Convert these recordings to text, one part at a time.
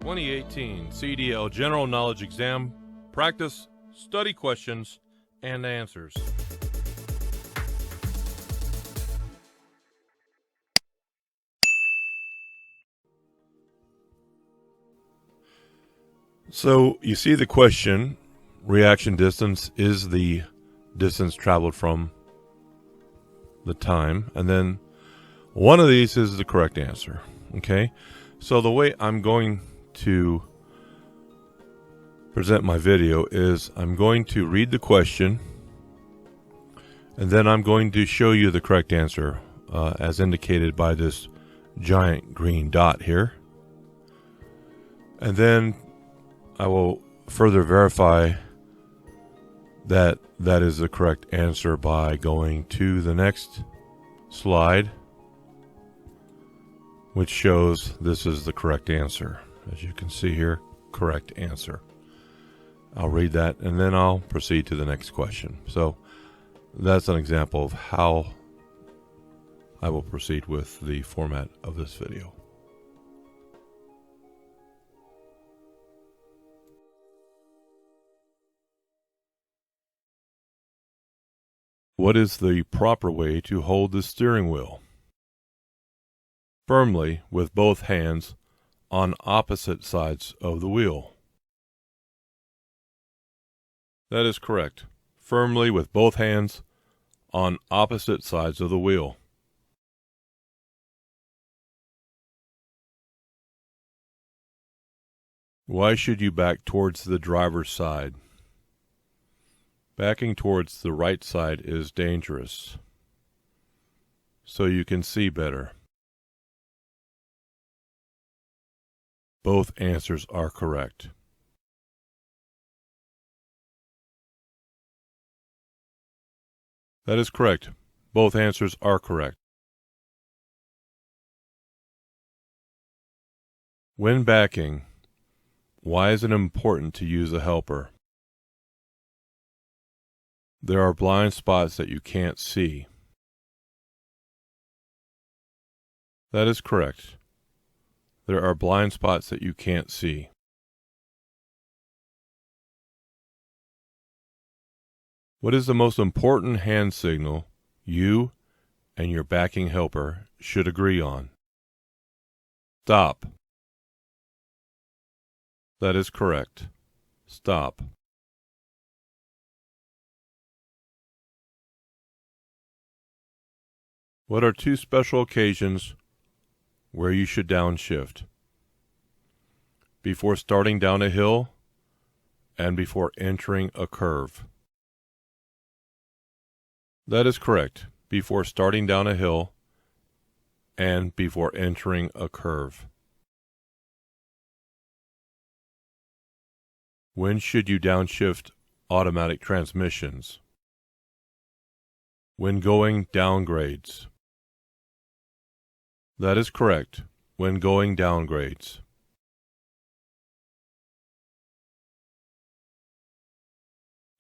2018 CDL General Knowledge Exam, practice, study questions, and answers. So you see the question, reaction distance is the distance traveled from the time, and then one of these is the correct answer. Okay, so the way I'm going to present my video is I'm going to read the question, and then I'm going to show you the correct answer as indicated by this giant green dot here, and then I will further verify that that is the correct answer by going to the next slide, which shows this is the correct answer. As you can see here, correct answer. I'll read that and then I'll proceed to the next question. So that's an example of how I will proceed with the format of this video. What is the proper way to hold the steering wheel? Firmly with both hands on opposite sides of the wheel. That is correct. Firmly with both hands on opposite sides of the wheel. Why should you back towards the driver's side? Backing towards the right side is dangerous, so you can see better. Both answers are correct. That is correct. Both answers are correct. When backing, why is it important to use a helper? There are blind spots that you can't see. That is correct. There are blind spots that you can't see. What is the most important hand signal you and your backing helper should agree on? Stop. That is correct. Stop. What are two special occasions where you should downshift? Before starting down a hill and before entering a curve. That is correct. Before starting down a hill and before entering a curve. When should you downshift automatic transmissions? When going downgrades. That is correct. When going downgrades.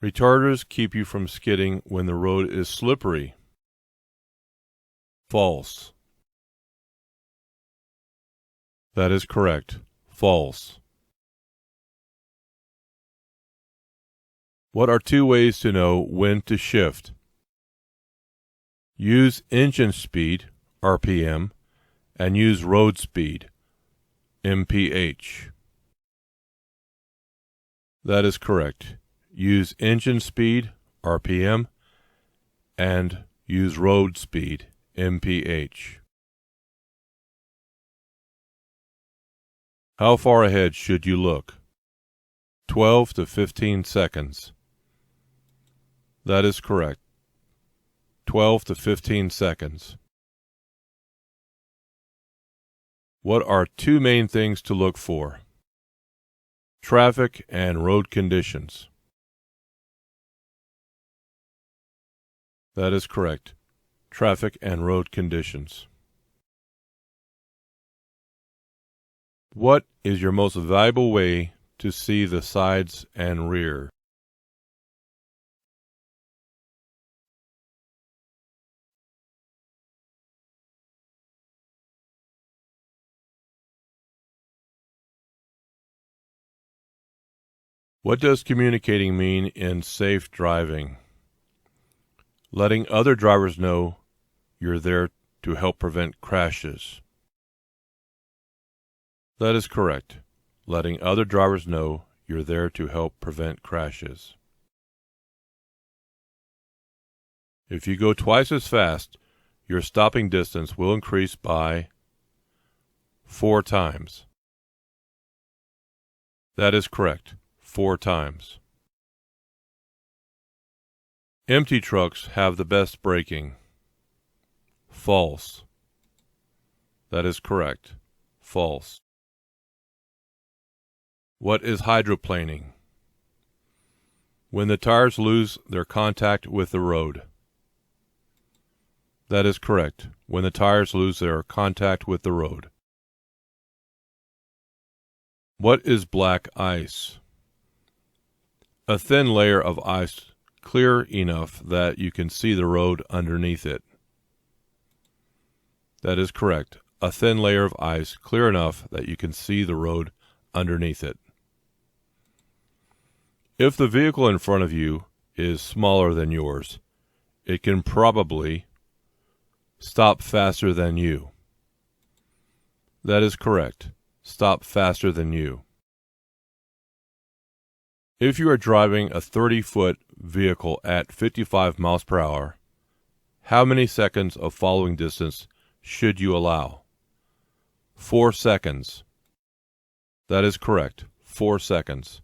Retarders keep you from skidding when the road is slippery. False. That is correct. False. What are two ways to know when to shift? Use engine speed, RPM, and use road speed, MPH. That is correct. Use engine speed, RPM, and use road speed, MPH. How far ahead should you look? 12 to 15 seconds. That is correct. 12 to 15 seconds. What are two main things to look for? Traffic and road conditions. That is correct. Traffic and road conditions. What is your most valuable way to see the sides and rear? What does communicating mean in safe driving? Letting other drivers know you're there to help prevent crashes. That is correct. Letting other drivers know you're there to help prevent crashes. If you go twice as fast, your stopping distance will increase by 4 times. That is correct. 4 times. Empty trucks have the best braking. False. That is correct. False. What is hydroplaning? When the tires lose their contact with the road. That is correct. When the tires lose their contact with the road. What is black ice? A thin layer of ice clear enough that you can see the road underneath it. That is correct. A thin layer of ice clear enough that you can see the road underneath it. If the vehicle in front of you is smaller than yours, it can probably stop faster than you. That is correct. Stop faster than you. If you are driving a 30-foot vehicle at 55 miles per hour, how many seconds of following distance should you allow? 4 seconds. That is correct. 4 seconds.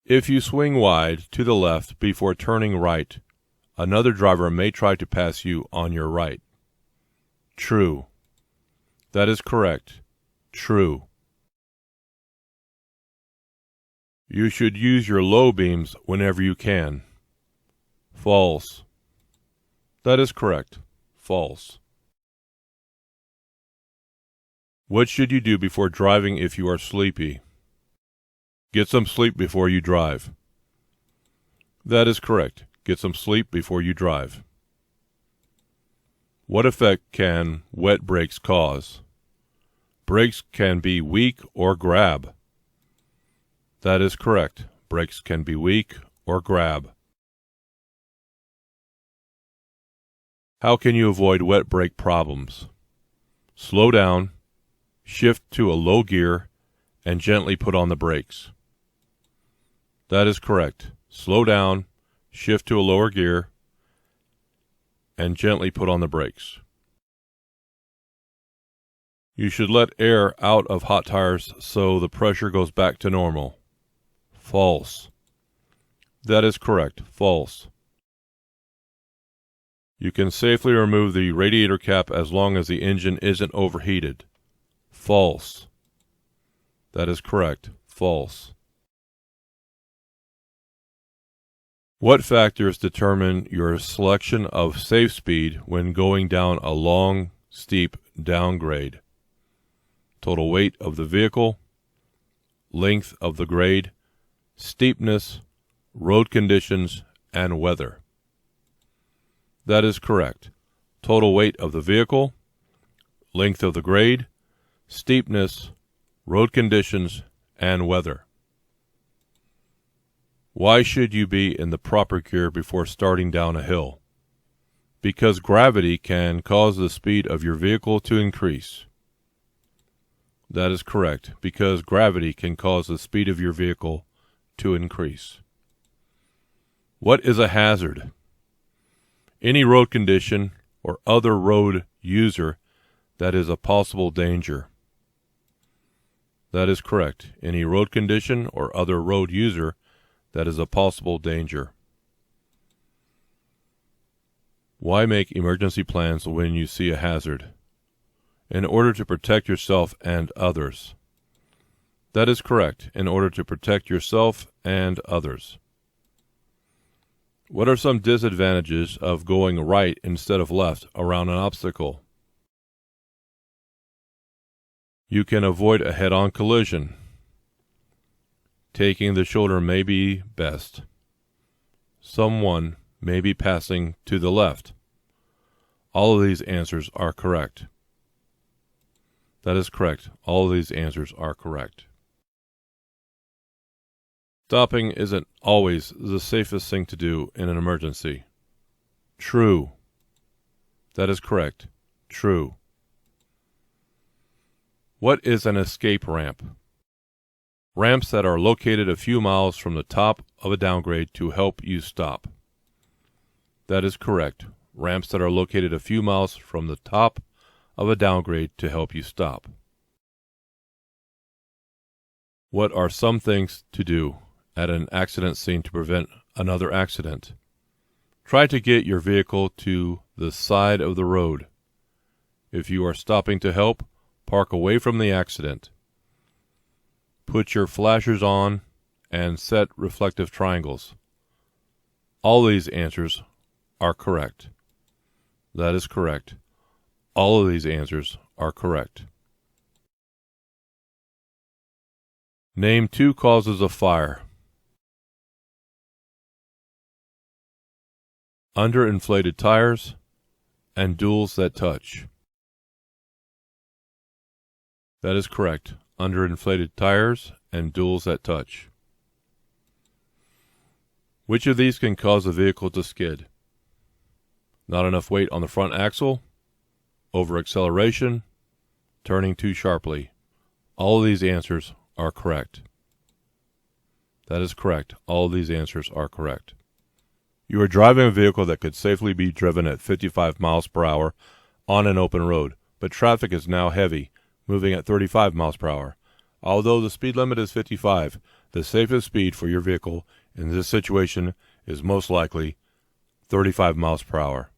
If you swing wide to the left before turning right, another driver may try to pass you on your right. True. That is correct. True. You should use your low beams whenever you can. False. That is correct. False. What should you do before driving if you are sleepy? Get some sleep before you drive. That is correct. Get some sleep before you drive. What effect can wet brakes cause? Brakes can be weak or grab. That is correct. Brakes can be weak or grab. How can you avoid wet brake problems? Slow down, shift to a low gear, and gently put on the brakes. That is correct. Slow down, shift to a lower gear, and gently put on the brakes. You should let air out of hot tires so the pressure goes back to normal. False. That is correct. False. You can safely remove the radiator cap as long as the engine isn't overheated. False. That is correct. False. What factors determine your selection of safe speed when going down a long, steep downgrade? Total weight of the vehicle, length of the grade, steepness, road conditions, and weather. That is correct. Total weight of the vehicle, length of the grade, steepness, road conditions, and weather. Why should you be in the proper gear before starting down a hill? Because gravity can cause the speed of your vehicle to increase. That is correct, because gravity can cause the speed of your vehicle to increase. What is a hazard? Any road condition or other road user that is a possible danger. That is correct. Any road condition or other road user that is a possible danger. Why make emergency plans when you see a hazard? In order to protect yourself and others. That is correct. In order to protect yourself and others. What are some disadvantages of going right instead of left around an obstacle? You can avoid a head-on collision. Taking the shoulder may be best. Someone may be passing to the left. All of these answers are correct. That is correct. All of these answers are correct. Stopping isn't always the safest thing to do in an emergency. True. That is correct. True. What is an escape ramp? Ramps that are located a few miles from the top of a downgrade to help you stop. That is correct. Ramps that are located a few miles from the top of a downgrade to help you stop. What are some things to do at an accident scene to prevent another accident? Try to get your vehicle to the side of the road. If you are stopping to help, park away from the accident. Put your flashers on and set reflective triangles. All these answers are correct. That is correct. All of these answers are correct. Name 2 causes of fire. Underinflated tires and duals that touch. That is correct. Underinflated tires and duals that touch. Which of these can cause a vehicle to skid? Not enough weight on the front axle, over acceleration, turning too sharply. All of these answers are correct. That is correct. All of these answers are correct. You are driving a vehicle that could safely be driven at 55 miles per hour on an open road, but traffic is now heavy, moving at 35 miles per hour. Although the speed limit is 55, the safest speed for your vehicle in this situation is most likely 35 miles per hour.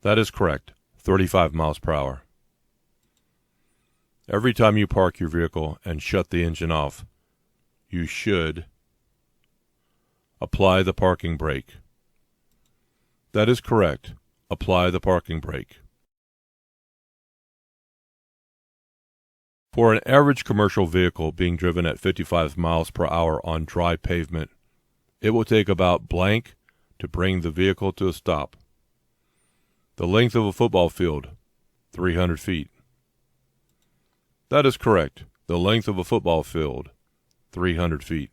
That is correct. 35 miles per hour. Every time you park your vehicle and shut the engine off, you should apply the parking brake. That is correct. Apply the parking brake. For an average commercial vehicle being driven at 55 miles per hour on dry pavement, it will take about blank to bring the vehicle to a stop. The length of a football field, 300 feet. That is correct. The length of a football field, 300 feet.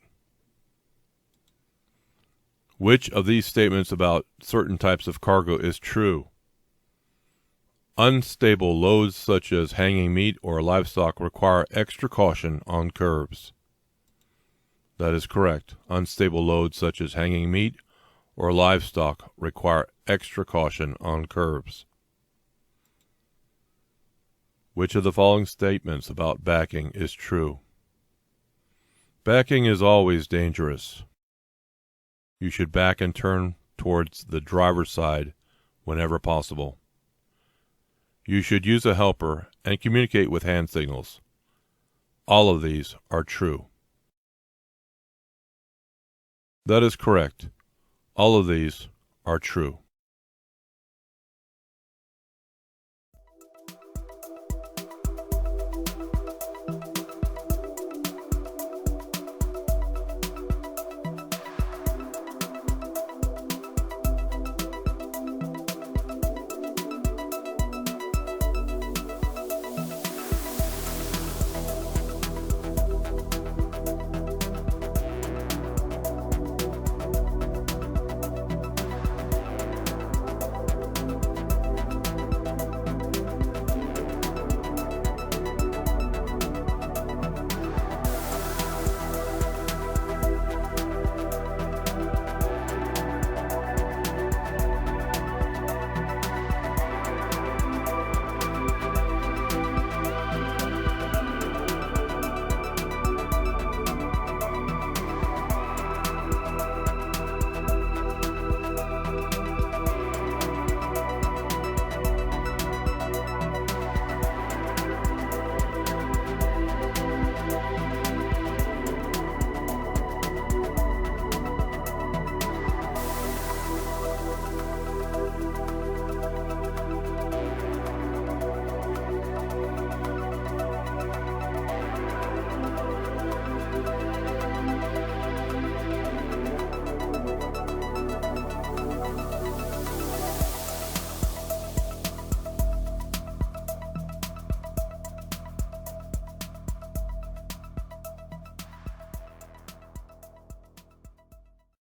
Which of these statements about certain types of cargo is true? Unstable loads such as hanging meat or livestock require extra caution on curbs. That is correct. Unstable loads such as hanging meat or livestock require extra caution on curbs. Which of the following statements about backing is true? Backing is always dangerous. You should back and turn towards the driver's side whenever possible. You should use a helper and communicate with hand signals. All of these are true. That is correct. All of these are true.